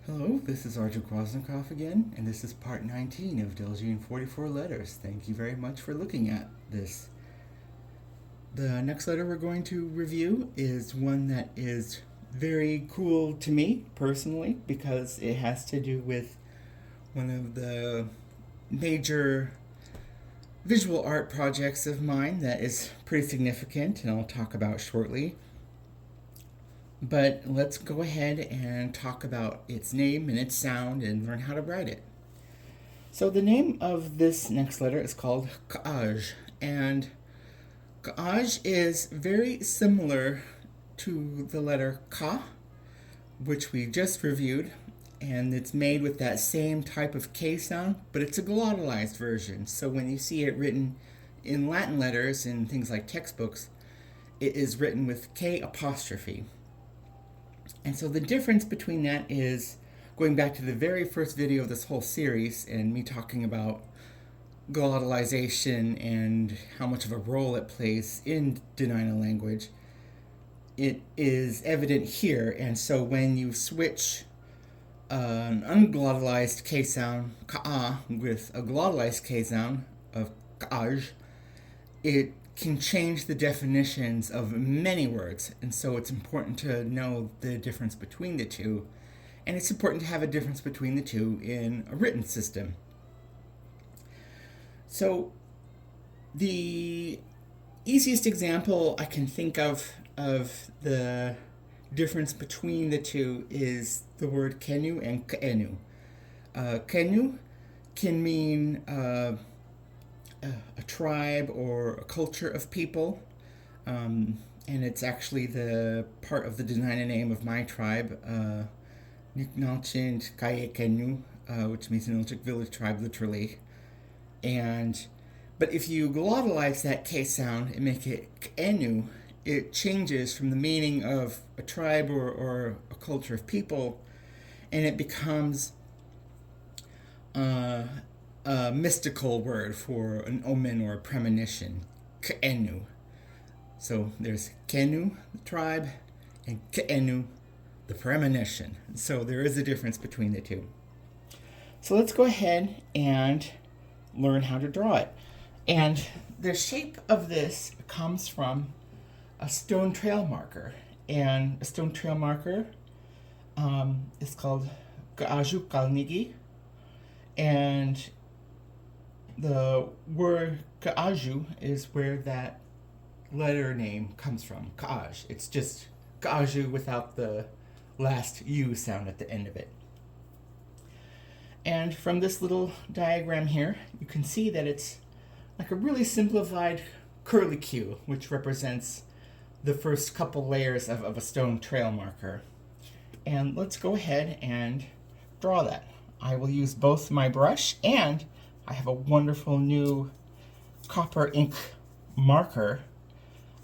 Hello, this is Arjun Krasnikov again, and this is part 19 of Delzhi in 44 letters. Thank you very much for looking at this. The next letter we're going to review is one that is very cool to me personally because it has to do with one of the major visual art projects of mine that is pretty significant and I'll talk about shortly. But let's go ahead and talk about its name and its sound and learn how to write it. So the name of this next letter is called K'aj, and K'aj is very similar to the letter Ka, which we just reviewed, and it's made with that same type of K sound, but it's a glottalized version. So when you see it written in Latin letters in things like textbooks, it is written with K apostrophe. And so the difference between that is going back to the very first video of this whole series and me talking about glottalization and how much of a role it plays in Dena'ina language. It is evident here, and so when you switch an unglottalized K sound, ka'a, with a glottalized K sound of ka'aj, it can change the definitions of many words, and so it's important to know the difference between the two, and it's important to have a difference between the two in a written system. So the easiest example I can think of the difference between the two is the word kenu and k'enu. Kenu can mean a tribe or a culture of people, and it's actually the part of the Dena'ina name of my tribe, Nichił Dena'ina, which means Nilchik village tribe, literally. But if you glottalize that K sound and make it k'enu, it changes from the meaning of a tribe or a culture of people, and it becomes a mystical word for an omen or a premonition, k'enu. So there's kenu, the tribe, and k'enu, the premonition. So there is a difference between the two. So let's go ahead and learn how to draw it. And the shape of this comes from a stone trail marker. And a stone trail marker is called Ka'aju Kalnigi. And the word Ka'aju is where that letter name comes from, Ka'aj. It's just Ka'aju without the last U sound at the end of it. And from this little diagram here, you can see that it's like a really simplified curlicue, which represents the first couple layers of a stone trail marker. And let's go ahead and draw that. I will use both my brush, and I have a wonderful new copper ink marker,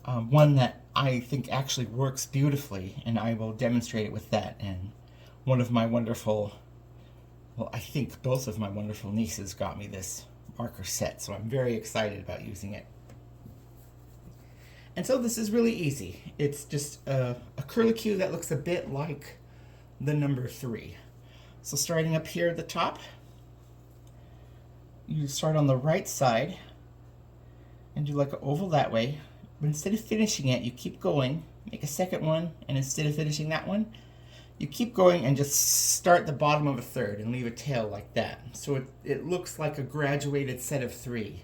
one that I think actually works beautifully, and I will demonstrate it with that. And one of my wonderful, well, I think both of my wonderful nieces got me this marker set, so I'm very excited about using it. And so this is really easy. It's just a curlicue that looks a bit like the number 3. So starting up here at the top, you start on the right side and do like an oval that way. But instead of finishing it, you keep going, make a second one, and instead of finishing that one, you keep going and just start the bottom of a third and leave a tail like that. So it looks like a graduated set of 3.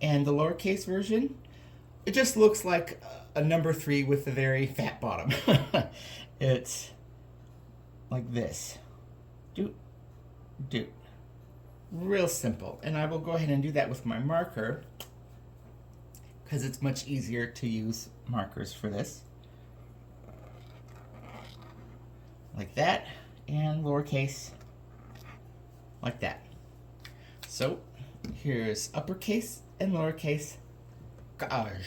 And the lowercase version, it just looks like a number 3 with a very fat bottom. It's like this. Doot, doot. Real simple. And I will go ahead and do that with my marker because it's much easier to use markers for this. Like that, and lowercase like that. So here's uppercase and lowercase Ka'aj.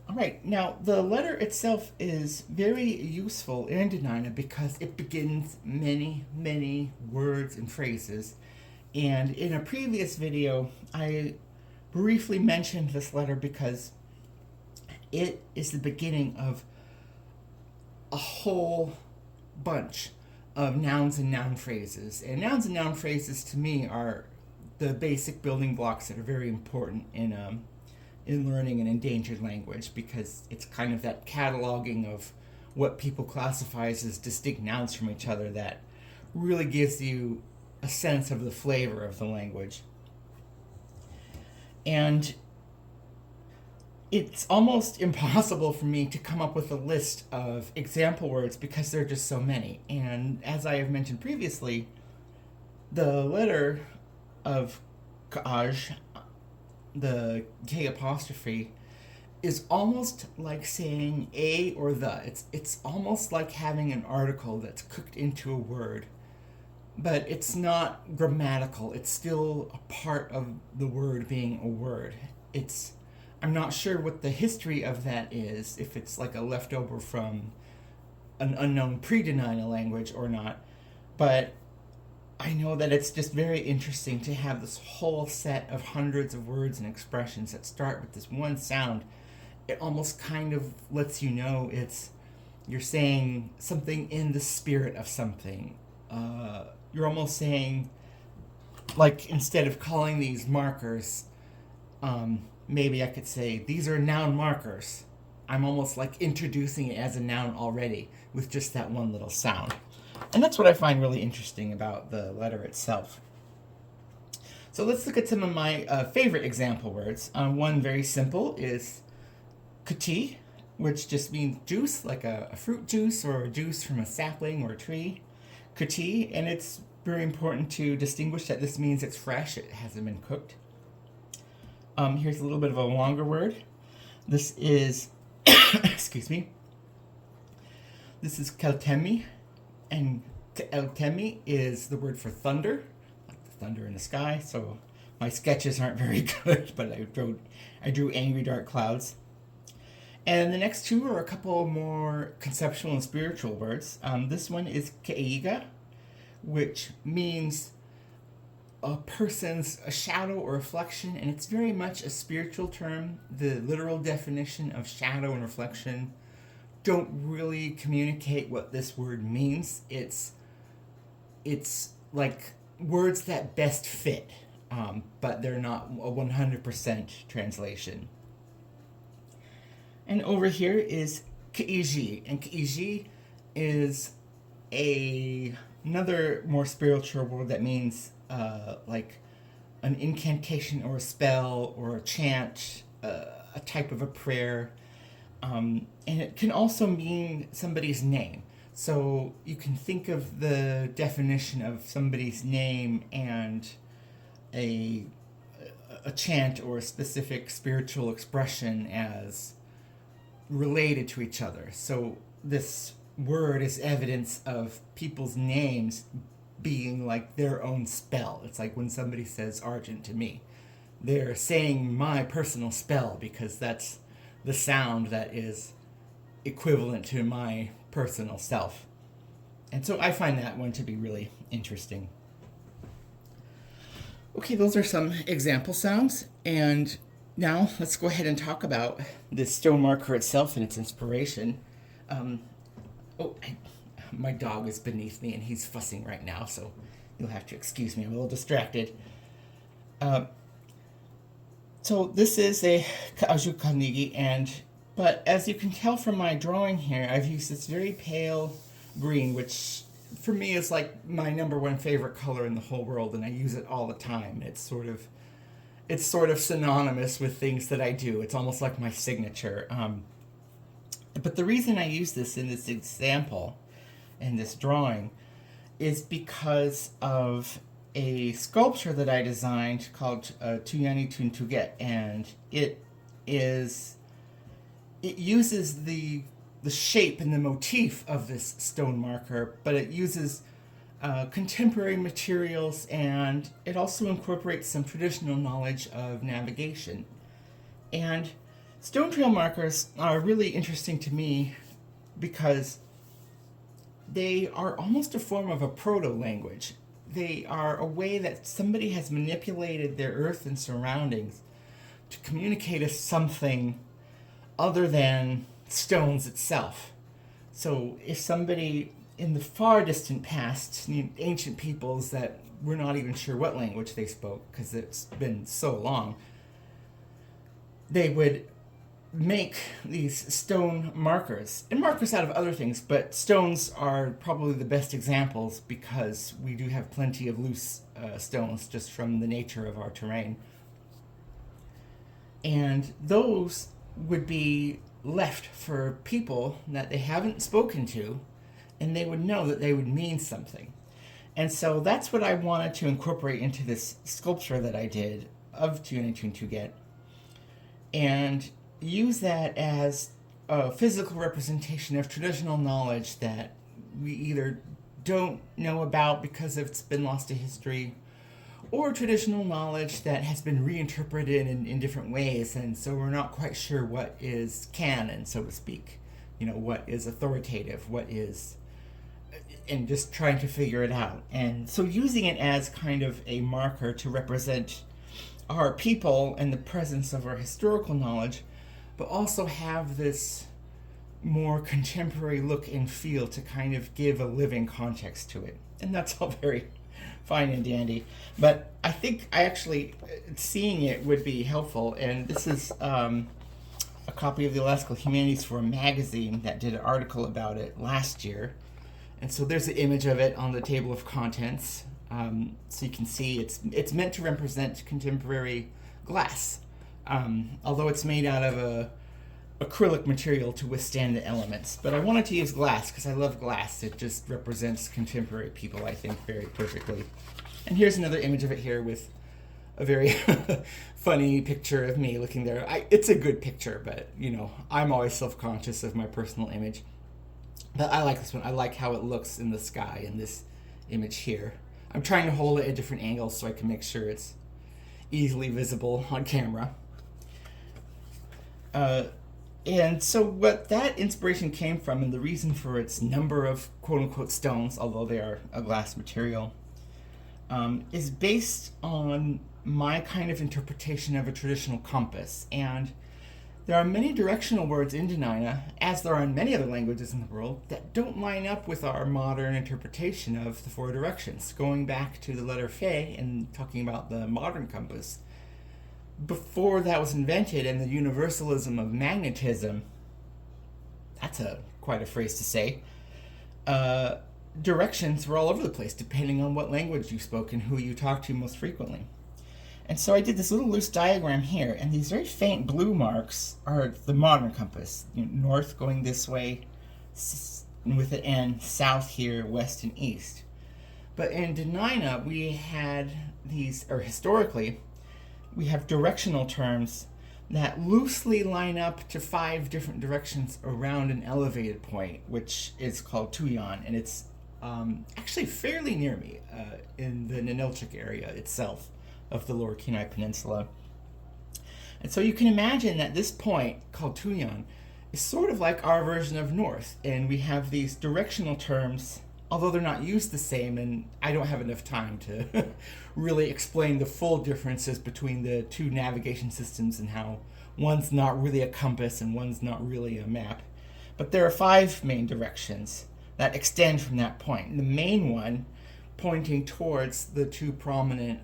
Alright, now the letter itself is very useful in Dena'ina because it begins many, many words and phrases. And in a previous video, I briefly mentioned this letter because it is the beginning of a whole bunch of nouns and noun phrases. And nouns and noun phrases to me are the basic building blocks that are very important in learning an endangered language, because it's kind of that cataloging of what people classify as distinct nouns from each other that really gives you a sense of the flavor of the language. And it's almost impossible for me to come up with a list of example words because there are just so many. And as I have mentioned previously, the letter of Kaj, the K apostrophe, is almost like saying a or the. It's almost like having an article that's cooked into a word, but it's not grammatical. It's still a part of the word being a word. I'm not sure what the history of that is, if it's like a leftover from an unknown pre-Dena'ina language or not, but I know that it's just very interesting to have this whole set of hundreds of words and expressions that start with this one sound. It almost kind of lets you know you're saying something in the spirit of something. You're almost saying, like, instead of calling these markers, maybe I could say, these are noun markers. I'm almost like introducing it as a noun already with just that one little sound. And that's what I find really interesting about the letter itself. So let's look at some of my favorite example words. One very simple is kati, which just means juice, like a fruit juice or a juice from a sapling or a tree. Kati, and it's very important to distinguish that this means it's fresh, it hasn't been cooked. Here's a little bit of a longer word. This is, excuse me, this is keltemi, and keltemi is the word for thunder, like the thunder in the sky. So my sketches aren't very good, but I drew angry dark clouds. And the next two are a couple more conceptual and spiritual words. This one is keiga, which means a person's a shadow or reflection, and it's very much a spiritual term. The literal definition of shadow and reflection don't really communicate what this word means. It's like words that best fit, but they're not a 100% translation. And over here is keiji, and keiji is another more spiritual word that means like an incantation or a spell or a chant, a type of a prayer. And it can also mean somebody's name. So you can think of the definition of somebody's name and a chant or a specific spiritual expression as related to each other. So this word is evidence of people's names being like their own spell. It's like when somebody says Argent to me, they're saying my personal spell because that's the sound that is equivalent to my personal self. And so I find that one to be really interesting. Okay, those are some example sounds, and now let's go ahead and talk about this stone marker itself and its inspiration. My dog is beneath me and he's fussing right now, so you'll have to excuse me. I'm a little distracted. So this is a Kaaju Kanigi, but as you can tell from my drawing here, I've used this very pale green, which for me is like my number one favorite color in the whole world, and I use it all the time. It's sort of synonymous with things that I do. It's almost like my signature. But the reason I use this in this example, in this drawing, is because of a sculpture that I designed called Tuyani Tuntuget, and it uses the shape and the motif of this stone marker, but it uses contemporary materials, and it also incorporates some traditional knowledge of navigation. And stone trail markers are really interesting to me because they are almost a form of a proto-language. They are a way that somebody has manipulated their earth and surroundings to communicate us something other than stones itself. So if somebody in the far distant past, ancient peoples that we're not even sure what language they spoke because it's been so long, they would make these stone markers, and markers out of other things, but stones are probably the best examples because we do have plenty of loose stones just from the nature of our terrain. And those would be left for people that they haven't spoken to, and they would know that they would mean something. And so that's what I wanted to incorporate into this sculpture that I did of Nichił Dena'ina, and use that as a physical representation of traditional knowledge that we either don't know about because it's been lost to history, or traditional knowledge that has been reinterpreted in different ways, and so we're not quite sure what is canon, so to speak. What is authoritative, what is, and just trying to figure it out. And so using it as kind of a marker to represent our people and the presence of our historical knowledge, but also have this more contemporary look and feel to kind of give a living context to it. And that's all very fine and dandy. But I think seeing it would be helpful. And this is a copy of the Alaska Humanities Forum magazine that did an article about it last year. And so there's an image of it on the table of contents. So you can see it's meant to represent contemporary glass. Although it's made out of a acrylic material to withstand the elements. But I wanted to use glass because I love glass. It just represents contemporary people, I think, very perfectly. And here's another image of it here with a very funny picture of me looking there. It's a good picture, but, I'm always self-conscious of my personal image. But I like this one. I like how it looks in the sky in this image here. I'm trying to hold it at different angles so I can make sure it's easily visible on camera. And so what that inspiration came from, and the reason for its number of quote-unquote stones, although they are a glass material, is based on my kind of interpretation of a traditional compass. And there are many directional words in Dena'ina, as there are in many other languages in the world, that don't line up with our modern interpretation of the four directions. Going back to the letter Fe and talking about the modern compass, before that was invented and the universalism of magnetism, that's quite a phrase to say, directions were all over the place depending on what language you spoke and who you talked to most frequently. And so I did this little loose diagram here, and these very faint blue marks are the modern compass. North going this way with an N, south here, west and east. But in Dena'ina, we had these, or historically, we have directional terms that loosely line up to 5 different directions around an elevated point, which is called Tuyan, and it's actually fairly near me in the Ninilchik area itself of the Lower Kenai Peninsula. And so you can imagine that this point, called Tuyan, is sort of like our version of north, and we have these directional terms, although they're not used the same, and I don't have enough time to really explain the full differences between the two navigation systems and how one's not really a compass and one's not really a map. But there are 5 main directions that extend from that point. And the main one pointing towards the 2 prominent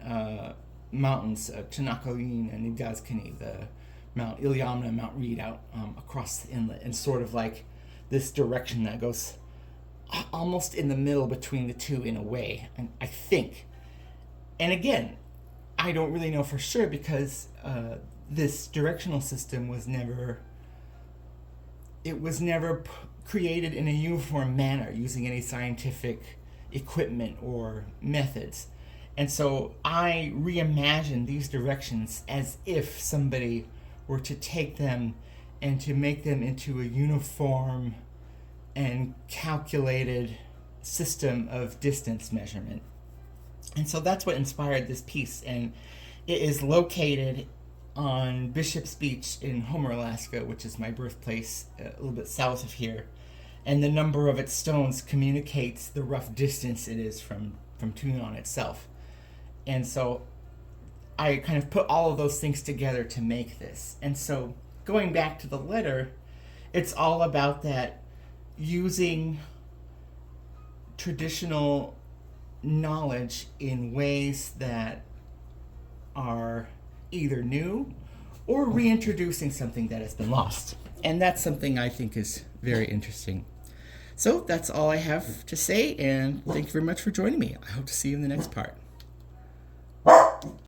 mountains, Chinakalin and Igazkani, the Mount Ilyamna and Mount Reed out across the inlet, and sort of like this direction that goes almost in the middle between the two in a way, and I think. And again, I don't really know for sure because this directional system was never created in a uniform manner using any scientific equipment or methods. And so I reimagined these directions as if somebody were to take them and to make them into a uniform and calculated system of distance measurement. And so that's what inspired this piece, and it is located on Bishop's Beach in Homer, Alaska, which is my birthplace, a little bit south of here. And the number of its stones communicates the rough distance it is from Tuyan itself. And so I kind of put all of those things together to make this. And so going back to the letter, it's all about that using traditional knowledge in ways that are either new or reintroducing something that has been lost. And that's something I think is very interesting. So that's all I have to say, and thank you very much for joining me. I hope to see you in the next part.